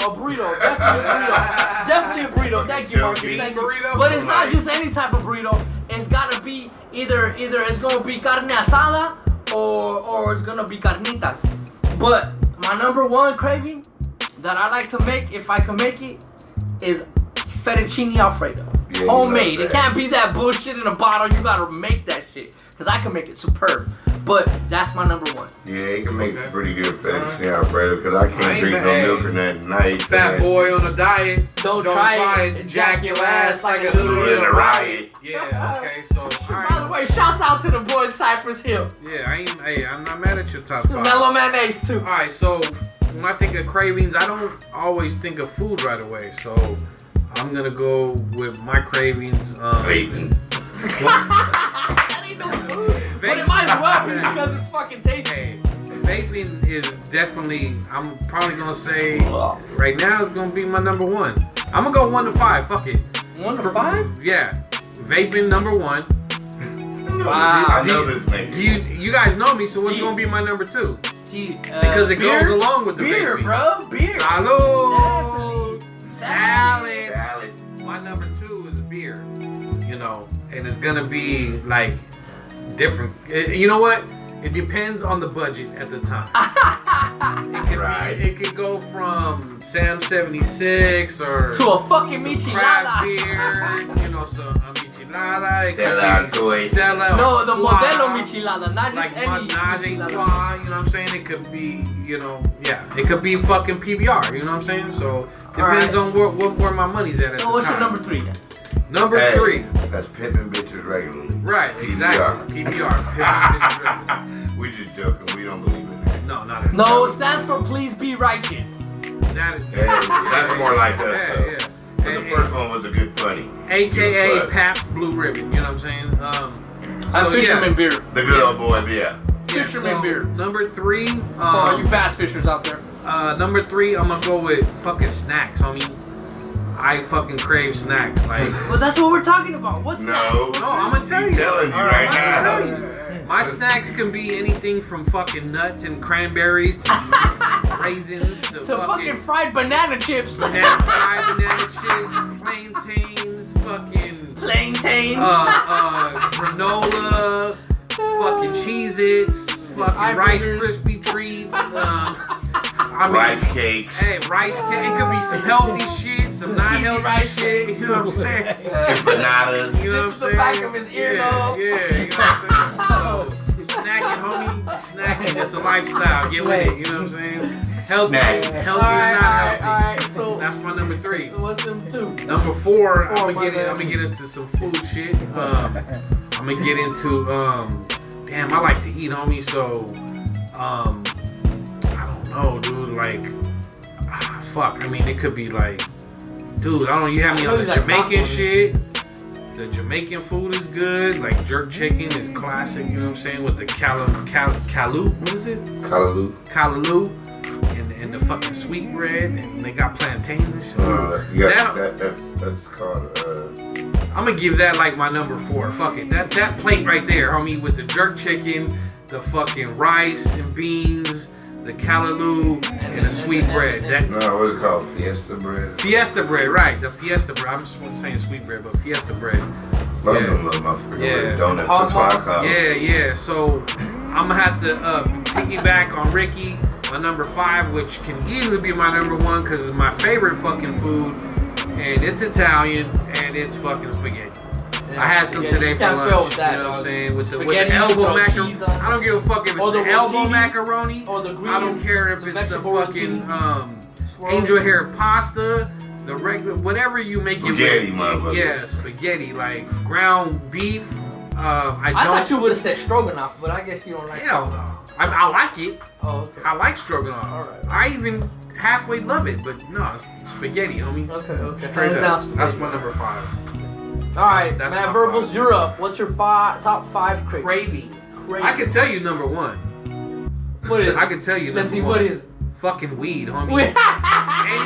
Speaker 3: definitely a burrito. Thank you, Marcus.
Speaker 2: Chunky
Speaker 3: Thank you.
Speaker 1: burrito?
Speaker 3: But it's not just any type of burrito. It's gotta be either it's gonna be carne asada or it's gonna be carnitas. But my number 1 craving that I like to make, if I can make it, is fettuccine alfredo.
Speaker 2: Yeah, you
Speaker 3: Homemade.
Speaker 2: love
Speaker 3: It
Speaker 2: that.
Speaker 3: can't be that bullshit in a bottle. You gotta make that shit. Cause I can make it superb. But that's my number 1.
Speaker 2: Yeah, you can make
Speaker 1: Okay.
Speaker 2: some pretty good fettuccine Alfredo because I can't
Speaker 1: I ain't
Speaker 2: drink
Speaker 1: been-
Speaker 2: no milk or nothing night.
Speaker 1: Fat boy on a diet.
Speaker 3: Don't try it.
Speaker 1: Jack your ass like a
Speaker 2: Little
Speaker 1: little
Speaker 2: in a riot.
Speaker 1: Yeah. Okay. So.
Speaker 3: By the way, shouts out to the boys Cypress Hill.
Speaker 1: Yeah. I'm not mad at your top
Speaker 3: Some
Speaker 1: 5.
Speaker 3: mellow mayonnaise too.
Speaker 1: All right. So when I think of cravings, I don't always think of food right away. So I'm gonna go with my cravings.
Speaker 2: Vaping.
Speaker 3: That ain't no food. But it might as well be because it's fucking tasty.
Speaker 1: Hey, vaping is definitely. I'm probably gonna say right now it's gonna be my number 1. I'm gonna go 1 to 5. Fuck it.
Speaker 3: 1 to 5?
Speaker 1: Yeah. Vaping number 1.
Speaker 3: Wow.
Speaker 2: I know this nigga.
Speaker 1: You guys know me, so what's
Speaker 3: Dude.
Speaker 1: gonna be my number 2?
Speaker 3: Dude,
Speaker 1: Because it
Speaker 3: beer?
Speaker 1: goes along with the
Speaker 3: beer,
Speaker 1: vaping.
Speaker 3: bro. Beer.
Speaker 1: Salud.
Speaker 3: Definitely.
Speaker 1: Salad.
Speaker 2: Salad.
Speaker 1: My number 2 is beer. You know, and it's gonna be like different. You know what? It depends on the budget at the time. It could go from Sam 76 or
Speaker 3: To a fucking
Speaker 1: craft
Speaker 3: michelada.
Speaker 1: beer. You know, some a michelada. It
Speaker 2: Stella
Speaker 1: could be
Speaker 2: Artois.
Speaker 1: Stella.
Speaker 3: No, the
Speaker 1: Artois.
Speaker 3: modelo michelada, not
Speaker 1: Like
Speaker 3: just any
Speaker 1: Menage a
Speaker 3: michelada.
Speaker 1: Trois, you know what I'm saying? It could be, you know, yeah. It could be fucking PBR, you know what I'm saying? So, depends
Speaker 3: Alright.
Speaker 1: on where my money's at
Speaker 3: So
Speaker 1: the
Speaker 3: what's
Speaker 1: time.
Speaker 3: your number 3?
Speaker 1: Number
Speaker 2: Hey,
Speaker 1: 3.
Speaker 2: That's pimping bitches regularly.
Speaker 1: Right, exactly. PBR.
Speaker 2: We just joking. We don't believe in that.
Speaker 1: No, not at
Speaker 3: No, it stands for please be righteous.
Speaker 1: That is,
Speaker 2: Hey, that's more like us,
Speaker 1: yeah,
Speaker 2: though.
Speaker 1: yeah.
Speaker 2: But the first one was a good funny.
Speaker 1: AKA
Speaker 2: Good
Speaker 1: Pabst Blue Ribbon, you know what I'm saying?
Speaker 3: I'm fisherman beer.
Speaker 2: The good old boy, yeah.
Speaker 3: Fisherman beer.
Speaker 1: Number 3.
Speaker 3: For all you bass fishers out there.
Speaker 1: Number 3, I'm gonna go with fucking snacks, homie. I fucking crave snacks, like.
Speaker 3: Well, that's what we're talking about. What's
Speaker 2: No,
Speaker 3: that?
Speaker 1: No, I'm gonna tell you.
Speaker 2: He's telling you right
Speaker 1: I'm
Speaker 2: now.
Speaker 1: gonna tell you. My snacks can be anything from fucking nuts and cranberries to raisins to
Speaker 3: To fucking fried banana chips.
Speaker 1: fried banana chips, plantains, fucking
Speaker 3: Plantains.
Speaker 1: granola, fucking Cheez-Its, fucking Rice
Speaker 3: Burgers.
Speaker 1: Krispie treats. I mean,
Speaker 2: Rice cakes.
Speaker 1: Hey, rice cake. It could be some healthy shit, some not
Speaker 3: Cheesy
Speaker 1: healthy
Speaker 3: rice
Speaker 1: shit.
Speaker 3: cakes.
Speaker 1: You know what I'm saying?
Speaker 2: Empanadas.
Speaker 1: You know what I'm
Speaker 3: Sniff the
Speaker 1: saying?
Speaker 3: back of his earlobe.
Speaker 1: Yeah, you know what I'm saying? So, snacking, homie. Snacking, it's a lifestyle. Get with it. You know what I'm saying? Healthy,
Speaker 2: Snack.
Speaker 1: healthy or
Speaker 3: Alright,
Speaker 1: not healthy.
Speaker 3: alright. So
Speaker 1: That's my number 3.
Speaker 3: what's them 2?
Speaker 1: Number 4, I'm
Speaker 3: my
Speaker 1: gonna
Speaker 3: bad.
Speaker 1: get into some food shit. I'm gonna get into damn, I like to eat, homie. So I don't know, dude. Like, fuck. I mean, it could be like, dude. I don't know. You have me
Speaker 3: I know
Speaker 1: on
Speaker 3: you
Speaker 1: the
Speaker 3: like
Speaker 1: Jamaican
Speaker 3: tacos.
Speaker 1: shit. The Jamaican food is good. Like jerk chicken is classic. You know what I'm saying? With the callaloo. What is it?
Speaker 2: Callaloo.
Speaker 1: Callaloo. And the fucking sweet bread, and they got plantains and shit.
Speaker 2: You got that's called
Speaker 1: I'm gonna give that like my number 4. Fuck it. That plate right there, homie, with the jerk chicken, the fucking rice and beans, the callaloo, and the sweet bread. That
Speaker 2: no, what's it called? Fiesta bread.
Speaker 1: Fiesta bread, right? The Fiesta bread. I'm just saying sweet bread, but Fiesta bread.
Speaker 2: Love
Speaker 1: Yeah.
Speaker 2: them little motherfuckers.
Speaker 1: Yeah.
Speaker 2: Little donuts. That's why I call them.
Speaker 1: Yeah. So I'm gonna have to piggyback on Ricky. My number 5, which can easily be my number 1 because it's my favorite fucking food, and it's Italian, and it's fucking spaghetti. I had some today for lunch.
Speaker 3: With that,
Speaker 1: you know what I'm saying? With the
Speaker 3: spaghetti,
Speaker 1: elbow macaroni. I don't give a fuck if it's
Speaker 3: the
Speaker 1: the elbow
Speaker 3: rotini,
Speaker 1: macaroni.
Speaker 3: or the green.
Speaker 1: I don't care if it's the fucking
Speaker 3: rotini.
Speaker 1: angel hair pasta, the regular, whatever you make
Speaker 2: spaghetti,
Speaker 1: it with.
Speaker 2: motherfucker.
Speaker 1: Yeah, spaghetti, like ground beef. I
Speaker 3: thought you would have said stroganoff, but I guess you don't like
Speaker 1: hell no. I like it.
Speaker 3: Oh, okay.
Speaker 1: I like stroganoff.
Speaker 3: All right.
Speaker 1: I even halfway love it, but no, it's spaghetti, homie.
Speaker 3: Okay.
Speaker 1: Straight
Speaker 3: Hands
Speaker 1: up.
Speaker 3: down
Speaker 1: That's
Speaker 3: spaghetti.
Speaker 1: my number 5.
Speaker 3: All right,
Speaker 1: That's
Speaker 3: man.
Speaker 1: my
Speaker 3: Verbals,
Speaker 1: 5.
Speaker 3: you're up. What's your top 5 cravings?
Speaker 1: Cravings.
Speaker 3: Cravings.
Speaker 1: I can tell you number 1.
Speaker 3: What is?
Speaker 1: I can tell you.
Speaker 3: Let's see.
Speaker 1: number
Speaker 3: What
Speaker 1: 1.
Speaker 3: is?
Speaker 1: Fucking weed, homie. Any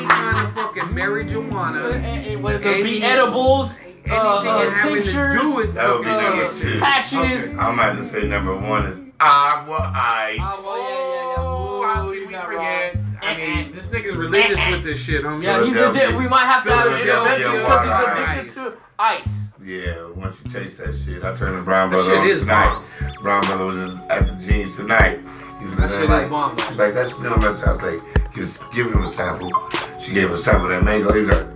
Speaker 1: kind of fucking marijuana.
Speaker 3: Whether it be edibles,
Speaker 1: anything having
Speaker 3: tinctures,
Speaker 1: to do with
Speaker 2: That would be number 2.
Speaker 3: patches.
Speaker 1: Okay.
Speaker 2: I'm about to say number 1 is agua ice.
Speaker 1: Oh, how
Speaker 3: Ooh,
Speaker 1: can we
Speaker 3: got
Speaker 1: forget?
Speaker 3: wrong.
Speaker 1: I mean, this nigga's religious with this shit, homie.
Speaker 3: Yeah, he's addicted. We might have to have an
Speaker 2: Philadelphia
Speaker 3: intervention because he's
Speaker 2: water
Speaker 3: addicted to ice.
Speaker 2: Yeah, once you taste that shit, I turned the Brown
Speaker 1: That
Speaker 2: Brother
Speaker 1: shit
Speaker 2: on
Speaker 1: is
Speaker 2: tonight. Brown Brother was at the Genius tonight. He was
Speaker 1: That
Speaker 2: there
Speaker 1: shit
Speaker 2: like,
Speaker 1: is bomb.
Speaker 2: he's like, that's still my. I was like, give him a sample. She gave him a sample of that mango. He was like,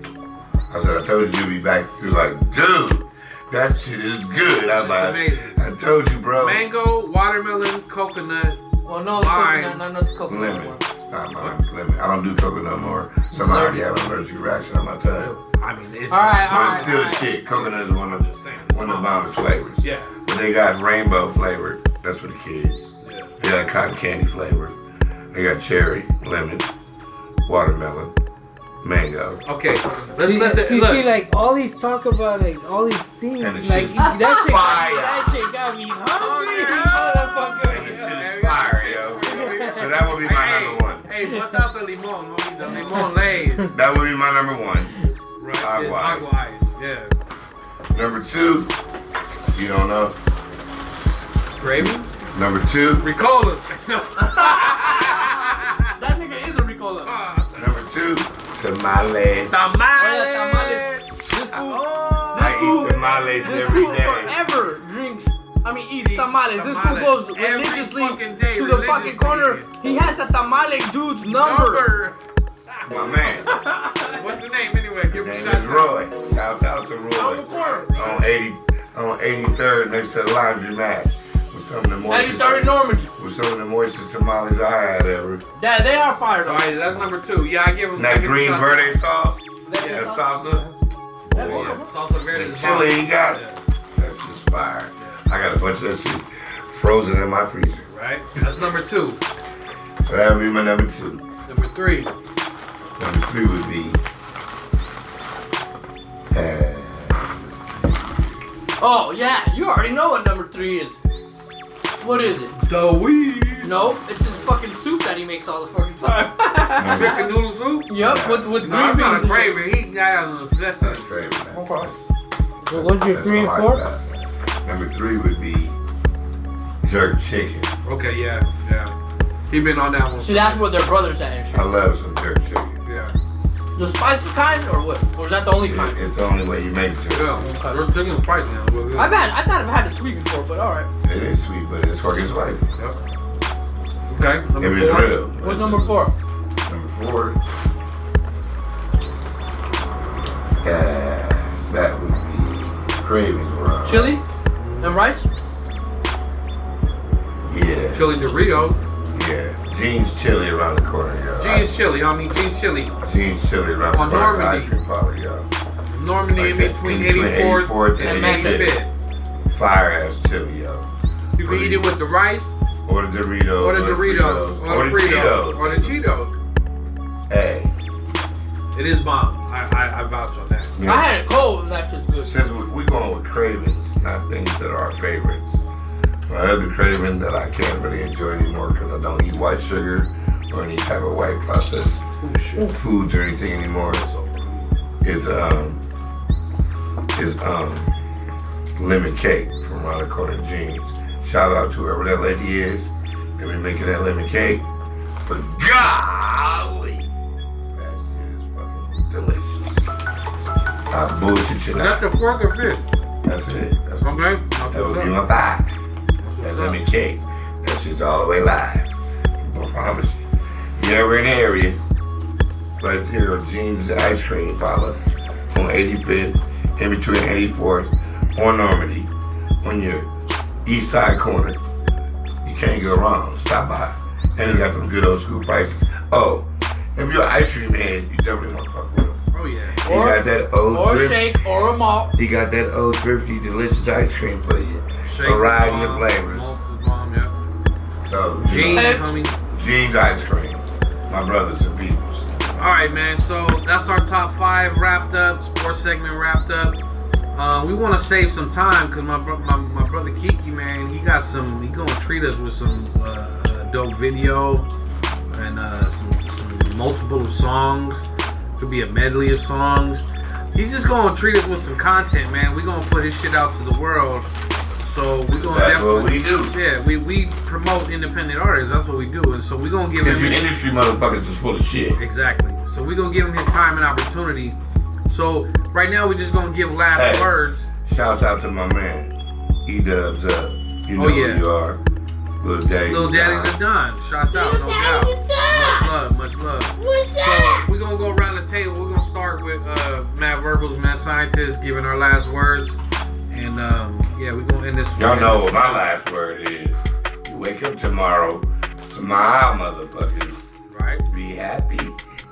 Speaker 2: I said, I told you you'd be back. He was like, dude, that shit is good. I was like,
Speaker 1: amazing.
Speaker 2: I told you, bro.
Speaker 1: Mango, watermelon, coconut.
Speaker 3: Well, no, the
Speaker 1: Lime.
Speaker 3: coconut, not the coconut.
Speaker 2: Lemon.
Speaker 3: one.
Speaker 2: It's not mine. It's lemon. I don't do coconut no more. Somebody already have an allergic reaction on my tongue.
Speaker 1: I mean, it's
Speaker 3: All right,
Speaker 2: But it's still
Speaker 3: all right.
Speaker 2: shit. Coconut is one of the bombest flavors.
Speaker 1: Yeah.
Speaker 2: But they got rainbow flavored. That's for the kids.
Speaker 1: Yeah.
Speaker 2: They got cotton candy flavor. They got cherry, lemon, watermelon, mango.
Speaker 1: Okay, let's let the
Speaker 4: see,
Speaker 1: look.
Speaker 4: like all these talk about like all these things,
Speaker 2: And the
Speaker 4: like
Speaker 2: shit's
Speaker 4: that shit got me hungry.
Speaker 2: And the shit is fire, yo. So that would be my number 1.
Speaker 1: Hey, bust out the limon, homie. The limon lays.
Speaker 2: That would be my number 1.
Speaker 1: Right.
Speaker 2: Agua
Speaker 1: Agua
Speaker 2: ice.
Speaker 1: ice. Yeah.
Speaker 2: Number 2, you don't know.
Speaker 1: Gravy.
Speaker 2: Number 2,
Speaker 1: Ricola.
Speaker 3: That nigga is a Ricola.
Speaker 2: number 2, tamales.
Speaker 1: Tamales.
Speaker 3: This food,
Speaker 2: I eat tamales
Speaker 3: this
Speaker 2: every
Speaker 3: food
Speaker 2: day.
Speaker 3: forever drinks. I mean, eats tamales. This fool
Speaker 1: Tamales.
Speaker 3: goes
Speaker 1: Every
Speaker 3: religiously
Speaker 1: fucking day,
Speaker 3: to the fucking
Speaker 1: religiously.
Speaker 3: corner. He has the tamale dude's number.
Speaker 2: My man.
Speaker 1: What's the name anyway? Give
Speaker 2: His
Speaker 1: me a
Speaker 2: name
Speaker 1: shout
Speaker 2: is
Speaker 1: out.
Speaker 2: Roy. Shout out to
Speaker 3: On the
Speaker 2: Roy.
Speaker 3: corner.
Speaker 2: On 83rd next to the laundromat. With some of the
Speaker 3: And he
Speaker 2: moistest,
Speaker 3: started Normandy.
Speaker 2: with some of the moistest tamales I had ever.
Speaker 3: Yeah, they are fire though.
Speaker 1: Alright, that's number 2. Yeah, I give him
Speaker 2: That green verde sauce,
Speaker 3: Verde
Speaker 2: that
Speaker 3: sauce?
Speaker 2: salsa,
Speaker 1: Yeah, salsa verde.
Speaker 2: the
Speaker 1: is
Speaker 2: chili
Speaker 1: bomb.
Speaker 2: he got, that's just fire. I got a bunch of that shit frozen in my freezer.
Speaker 1: Right? That's number 2.
Speaker 2: So that would be my number 2.
Speaker 1: Number 3.
Speaker 2: Number 3 would be,
Speaker 3: Oh yeah, you already know what number 3 is. What is it?
Speaker 1: The weed.
Speaker 3: No, it's his fucking soup that he makes all the fucking time.
Speaker 1: Chicken noodle soup?
Speaker 3: Yup, with
Speaker 1: No,
Speaker 3: green
Speaker 1: I'm
Speaker 3: beans.
Speaker 1: not a
Speaker 3: and shit.
Speaker 1: gravy. He got a little zest.
Speaker 2: that's great, man.
Speaker 3: Okay.
Speaker 4: So what's your
Speaker 2: That's
Speaker 4: 3 and
Speaker 2: all I
Speaker 4: 4?
Speaker 2: got. Number 3 would be jerk chicken.
Speaker 1: Okay, yeah. He been on that one.
Speaker 3: See, that's what their brothers at and
Speaker 2: I
Speaker 3: shit.
Speaker 2: love some jerk chicken.
Speaker 1: Yeah.
Speaker 3: The spicy kind or what? Or is that the only kind?
Speaker 2: It's the only way you make jerk
Speaker 1: Yeah.
Speaker 2: chicken.
Speaker 1: We're taking the price now. We're good.
Speaker 3: I thought I've had the sweet before, but alright.
Speaker 2: It is sweet, but it's fucking spicy.
Speaker 1: Yep. Okay,
Speaker 2: If
Speaker 1: number
Speaker 2: it's
Speaker 1: 4.
Speaker 2: real.
Speaker 3: What's number 4?
Speaker 2: Number 4. That would be cravings, bro.
Speaker 3: Chili and rice?
Speaker 2: Yeah.
Speaker 1: Chili Dorito.
Speaker 2: Yeah. Jeans chili around the corner, yo.
Speaker 1: Jeans chili, Jeans chili.
Speaker 2: Jeans chili around
Speaker 1: On
Speaker 2: the corner.
Speaker 1: Normandy.
Speaker 2: Ice cream parlor, yo.
Speaker 1: Normandy
Speaker 2: Like
Speaker 1: in
Speaker 2: that,
Speaker 1: between
Speaker 2: in between
Speaker 1: 84th
Speaker 2: 84th
Speaker 1: and
Speaker 2: and
Speaker 1: Magic
Speaker 2: 85th.
Speaker 1: Pit.
Speaker 2: Fire ass chili, yo.
Speaker 1: You can eat it with the rice,
Speaker 2: Or the Doritos.
Speaker 1: or the Doritos,
Speaker 2: Or the Cheetos.
Speaker 1: or the Cheetos.
Speaker 2: Hey.
Speaker 1: It is bomb. I vouch on that.
Speaker 2: Yeah.
Speaker 3: I had it cold and that shit's good.
Speaker 2: Since we going with cravings, not things that are our favorites. My other craving that I can't really enjoy anymore because I don't eat white sugar or any type of white processed foods or anything anymore is lemon cake from around the corner Jeans. Shout out to whoever that lady is that be making that lemon cake. But golly, that shit is fucking delicious. I bullshit you
Speaker 1: Is that
Speaker 2: now.
Speaker 1: the 4th or 5th?
Speaker 2: That's it. That's what
Speaker 1: Okay.
Speaker 2: that would be my pie. That lemon cake. That shit's all the way live. I promise you. you ever in the area, right here on Gene's Ice Cream Parlor on 85th, in between 84th, on Normandy, on your east side corner. You can't go wrong. Stop by. And he got them good old school prices. Oh, if you're an ice cream head, you definitely want to fuck with him.
Speaker 1: Oh yeah.
Speaker 2: He got that old
Speaker 3: or
Speaker 2: thrifty,
Speaker 3: shake or a malt.
Speaker 2: he got that old thrifty delicious ice cream for you.
Speaker 1: Shakes
Speaker 2: Variety
Speaker 1: bomb,
Speaker 2: of flavors.
Speaker 1: malts is bomb, yeah.
Speaker 2: So,
Speaker 1: Gene,
Speaker 3: Hey.
Speaker 1: homie.
Speaker 2: Gene's Ice Cream. My brothers and peoples.
Speaker 1: All right, man. So that's our top 5 wrapped up. Sports segment wrapped up. We want to save some time because my brother Kiki, man, he gonna treat us with some dope video and some multiple songs. Could be a medley of songs. He's just gonna treat us with some content, man. We gonna put his shit out to the world. So we gonna
Speaker 2: That's
Speaker 1: definitely,
Speaker 2: what we do.
Speaker 1: Yeah, we promote independent artists. That's what we do, and so we gonna give
Speaker 2: Because
Speaker 1: him
Speaker 2: your industry motherfuckers is full of shit.
Speaker 1: exactly. So we gonna give him his time and opportunity. So right now we just gonna give last
Speaker 2: Hey.
Speaker 1: words.
Speaker 2: Shouts out to my man. E-Dubs up. You know
Speaker 1: yeah.
Speaker 2: who you are. Little Daddy.
Speaker 1: Little Daddy the Don. Shouts out, no doubt. Much love, much love. So we're gonna go around the table. We're gonna start with Matt Verbals, Matt Scientist, giving our last words. And yeah, we're gonna end this.
Speaker 2: Y'all know what my last word is. You wake up tomorrow, smile, motherfuckers.
Speaker 1: Right?
Speaker 2: Be happy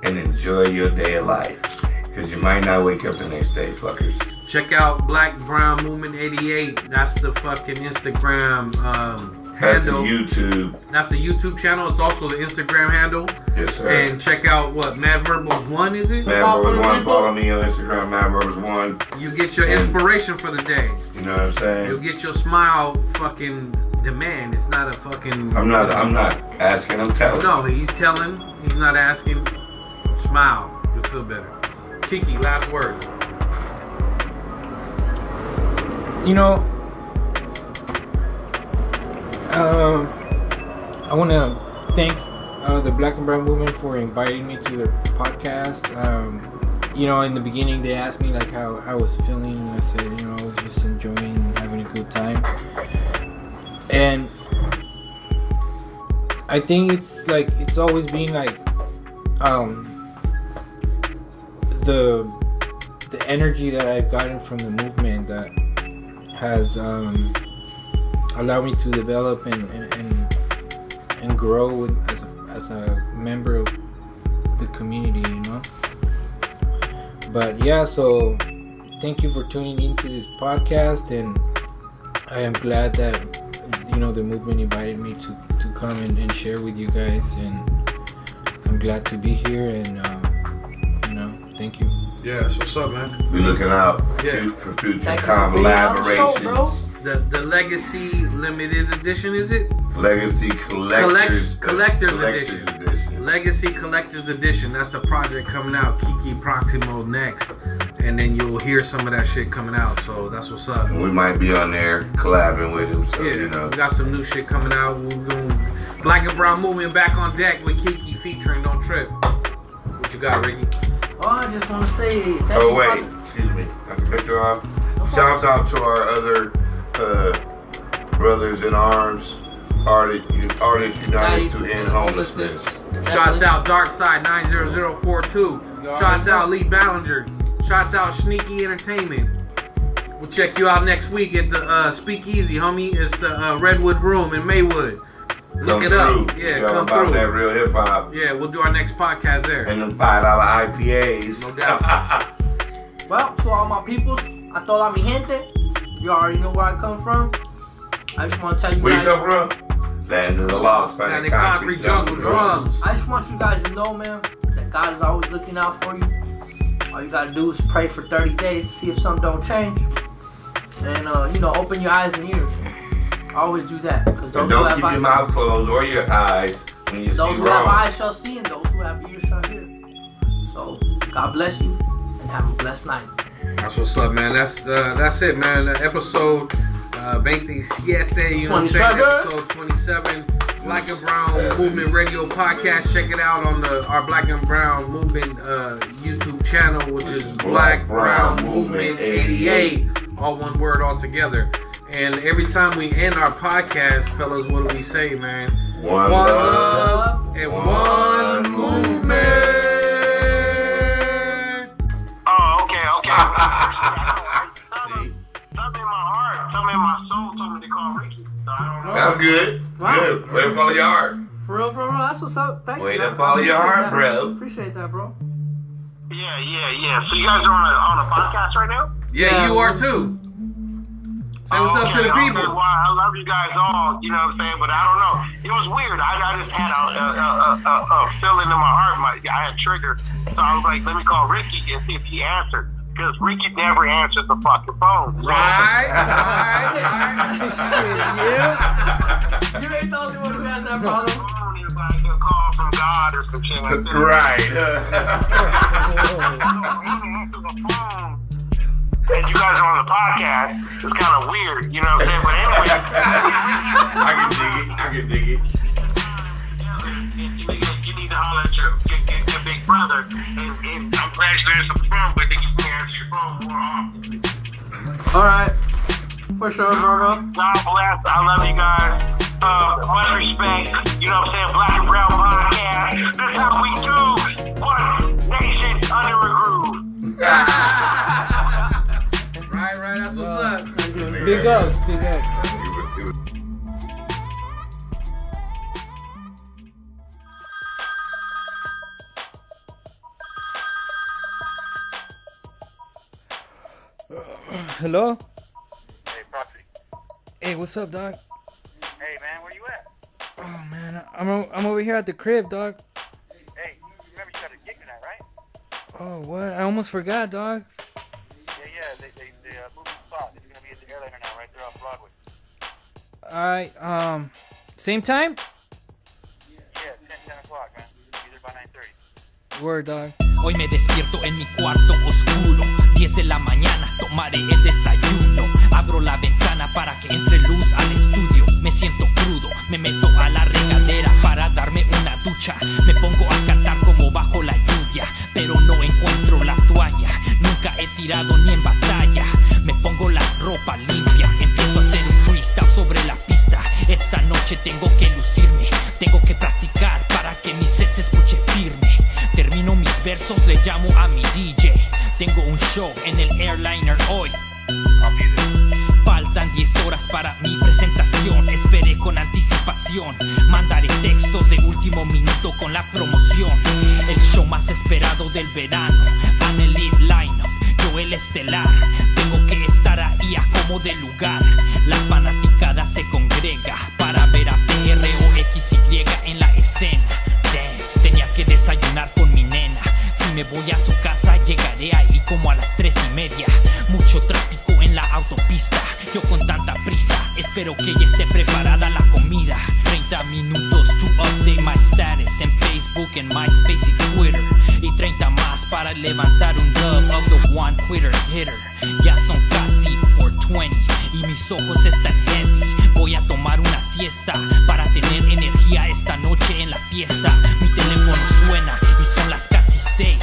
Speaker 2: and enjoy your day of life. Because you might not wake up the next day, fuckers.
Speaker 1: Check out Black Brown Movement 88. That's the fucking Instagram
Speaker 2: That's the
Speaker 1: handle.
Speaker 2: YouTube.
Speaker 1: That's the YouTube channel. It's also the Instagram handle.
Speaker 2: Yes, sir.
Speaker 1: And check out what Mad Verbals 1 is it?
Speaker 2: Mad Verbals 1, follow me on Instagram, Mad Verbals 1.
Speaker 1: You get your inspiration for the day.
Speaker 2: You know what I'm saying?
Speaker 1: You'll get your smile fucking demand. It's not a fucking.
Speaker 2: I'm not asking, I'm telling.
Speaker 1: No, he's telling. He's not asking. Smile. You'll feel better. Kiki, last words.
Speaker 4: You know, I want to thank the Black and Brown Movement for inviting me to their podcast. You know, in the beginning they asked me like how I was feeling, and I said, you know, I was just enjoying, having a good time. And I think it's always been like the energy that I've gotten from the movement that has allowed me to develop and grow as a member of the community, you know. But yeah, so thank you for tuning into this podcast, and I am glad that, you know, the movement invited me to come and share with you guys, and I'm glad to be here, and you know, thank you.
Speaker 1: Yeah, that's what's up, man.
Speaker 2: We looking out
Speaker 1: Yeah.
Speaker 2: for future
Speaker 3: Thank you for being on the show, bro.
Speaker 2: collaborations.
Speaker 1: The Legacy Limited Edition, is it?
Speaker 2: Legacy Collectors
Speaker 1: Collector's Edition. Legacy Collector's Edition. That's the project coming out. Kiki Proximo next. And then you'll hear some of that shit coming out. So that's what's up.
Speaker 2: And we might be on there collabing with him, so
Speaker 1: Yeah,
Speaker 2: you know.
Speaker 1: we got some new shit coming out. We're going Black and Brown Movement back on deck with Kiki featuring Don't Trip. What you got, Ricky?
Speaker 3: Oh, I just want to say thank
Speaker 2: Oh
Speaker 3: you
Speaker 2: wait,
Speaker 3: for-
Speaker 2: excuse me. I can cut you off. Shouts out to our other brothers in arms, Artists United to End Homelessness.
Speaker 1: Shouts out Darkside 90042. Shouts out Lee Ballinger. Shouts out Sneaky Entertainment. We'll check you out next week at the Speakeasy, homie. It's the Redwood Room in Maywood. Look it up. Yeah,
Speaker 2: Y'all
Speaker 1: come
Speaker 2: about
Speaker 1: through.
Speaker 2: that real hip hop
Speaker 1: Yeah, we'll do our next podcast there.
Speaker 2: and them $5 IPAs.
Speaker 1: No doubt.
Speaker 3: Well, to all my peoples, a toda mi gente, you already know where I come from. I just want to tell you
Speaker 2: Where you
Speaker 3: guys,
Speaker 2: come from? Land of the Lost,
Speaker 1: And the Concrete Jungle Drums.
Speaker 3: I just want you guys to know, man, that God is always looking out for you. All you gotta do is pray for 30 days to see if something don't change. And, you know, open your eyes and ears. Always do that. Because
Speaker 2: And don't keep your mouth closed or your eyes when you see
Speaker 3: those who have
Speaker 2: wrong.
Speaker 3: eyes shall see, and those who have ears shall hear. So, God bless you, and have a blessed night.
Speaker 1: That's what's up, man. That's it, man. Episode 27, you know what I'm saying?
Speaker 3: 27.
Speaker 1: Episode 27, Black and Brown Movement Radio Podcast. Check it out on our Black and Brown Movement YouTube channel, which is Black Brown Movement 88. All one word all together. And every time we end our podcast, fellas, what do we say, man?
Speaker 2: One
Speaker 1: love and one movement.
Speaker 5: Oh, okay. Something in my heart, something in my soul told me to call Ricky. So I don't know.
Speaker 2: That's good.
Speaker 3: Wow.
Speaker 2: Good. Way to follow your heart.
Speaker 3: For real, bro. That's what's up. Thank
Speaker 2: Way
Speaker 3: you.
Speaker 2: to follow your heart, bro.
Speaker 3: Appreciate that, bro.
Speaker 5: Yeah. So you guys are on a podcast right now?
Speaker 1: Yeah, you are too. Say what's up to the people.
Speaker 5: Okay, well, I love you guys all, you know what I'm saying? But I don't know. It was weird. I just had a feeling in my heart. I had triggered. So I was like, let me call Ricky and see if he answered. Because Ricky never answers the fucking phone.
Speaker 1: Right.
Speaker 3: Shit, yeah. You ain't the only one who has that problem.
Speaker 5: Phone is like a call from God or some shit like that.
Speaker 2: Right.
Speaker 5: He answers the phone. And you guys are on the podcast. It's kind of weird, you know what I'm saying? But anyway.
Speaker 2: I can dig it.
Speaker 5: You need to holler at your big brother. And I'm glad you answered the phone, but then you can answer your phone more often.
Speaker 3: Alright. For sure, bro.
Speaker 5: God bless. I love you guys. Much respect. You know what I'm saying? Black and Brown Podcast. This is how we do. One nation under a groove.
Speaker 1: Right, that's what's up.
Speaker 4: Big ups. Hello?
Speaker 5: Hey, Proxy.
Speaker 4: Hey, what's up, dog?
Speaker 5: Hey, man, where you at?
Speaker 4: Oh man, I'm over here at the crib, dog.
Speaker 5: Hey, you remember you got a gig tonight, right?
Speaker 4: Oh, what? I almost forgot, dog.
Speaker 5: Yeah, they moved the spot. It's gonna be at the airliner now, right there off Broadway.
Speaker 4: Alright, same time?
Speaker 5: Yeah, 10 o'clock, man. Be there by 9:30.
Speaker 4: Word, dog.
Speaker 6: Hoy me despierto en mi cuarto oscuro. 10 de la mañana tomaré el desayuno. Abro la ventana para que entre luz al estudio. Me siento crudo, me meto a la regadera para darme una ducha. Me pongo a cantar como bajo la lluvia, pero no encuentro la toalla. Nunca he tirado ni en batalla. Me pongo la ropa limpia, empiezo a hacer un freestyle sobre la pista. Esta noche tengo que lucirme, tengo que practicar para que mi set se escuche firme. Termino mis versos, le llamo a mi DJ. Tengo un show en el airliner hoy. Faltan 10 horas para mi presentación. Esperé con anticipación. Mandaré textos de último minuto con la promoción. El show más esperado del verano. An elite lineup, yo el estelar. Tengo que estar ahí a como de lugar. La fanaticada se congrega para ver a PR o XY en la escena. Damn, tenía que desayunar con mi nena. Si me voy a su casa llegaré ahí como a las 3:30. Mucho tráfico en la autopista, yo con tanta prisa. Espero que ya esté preparada la comida. 30 minutos to update my status en Facebook, en MySpace y Twitter. Y 30 más para levantar un dub of the one quitter hitter. Ya son casi 4:20 y mis ojos están heavy. Voy a tomar una siesta para tener energía esta noche en la fiesta. Mi teléfono suena y son las casi 6.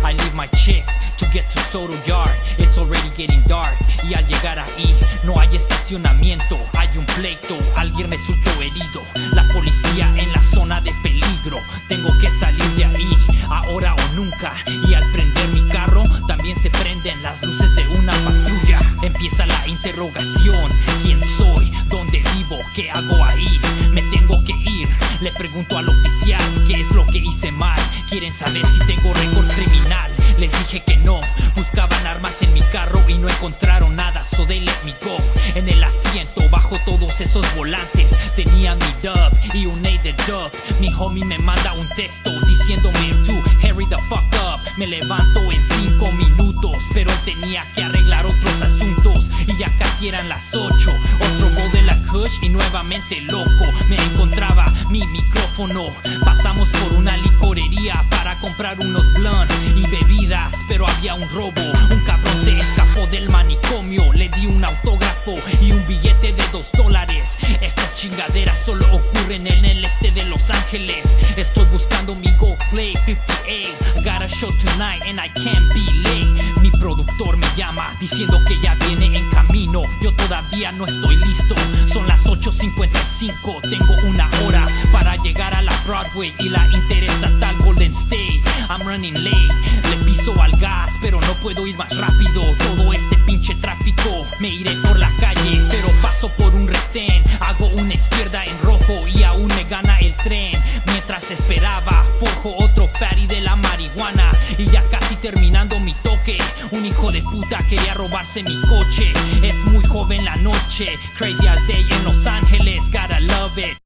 Speaker 6: I leave my chicks to get to Soto Yard. It's already getting dark. Y al llegar ahí no hay estacionamiento, hay un pleito, alguien resultó herido. La policía en la zona de peligro. Tengo que salir de ahí, ahora o nunca. Y al prender mi carro también se prenden las luces de una patrulla. Empieza la interrogación. ¿Quién soy? ¿Dónde vivo? ¿Qué hago ahí? Me tengo que ir. Le pregunto al oficial qué es lo que hice mal. Quieren saber si tengo récord criminal. Les dije que no. Buscaban armas en mi carro y no encontraron nada, so they let me go. En el asiento, bajo todos esos volantes, tenía mi dub y un A de dub. Mi homie me manda un texto diciéndome to hurry the fuck up. Me levanto en 5 minutos, pero tenía que arreglar otros asuntos. Y ya casi eran las 8. Otro go de la Kush y nuevamente loco. Me encontraba mi micrófono. Pasamos por una licorería para comprar unos blunts y bebidas, pero había un robo. Un cabrón se escapó enfermo del manicomio. Le di un autógrafo y un billete de $2. Estas chingaderas solo ocurren en el este de Los Ángeles. Estoy buscando mi Gold Play 58. Got a show tonight and I can't be late. Mi productor me llama diciendo que ya viene en camino. Yo todavía no estoy listo. Son las 8:55. Tengo una hora para llegar a la Broadway y la interestatal Golden State. I'm running late. Le piso al gas, pero no puedo ir más rápido. Todo este pinche tráfico. Me iré por la calle, pero paso por un retén. Hago una izquierda en rojo y aún me gana el tren. Mientras esperaba, forjo otro fatty de la marihuana. Y ya casi terminando mi toque, un hijo de puta quería robarse mi coche. Es muy joven la noche, crazy as day en Los Ángeles, gotta love it.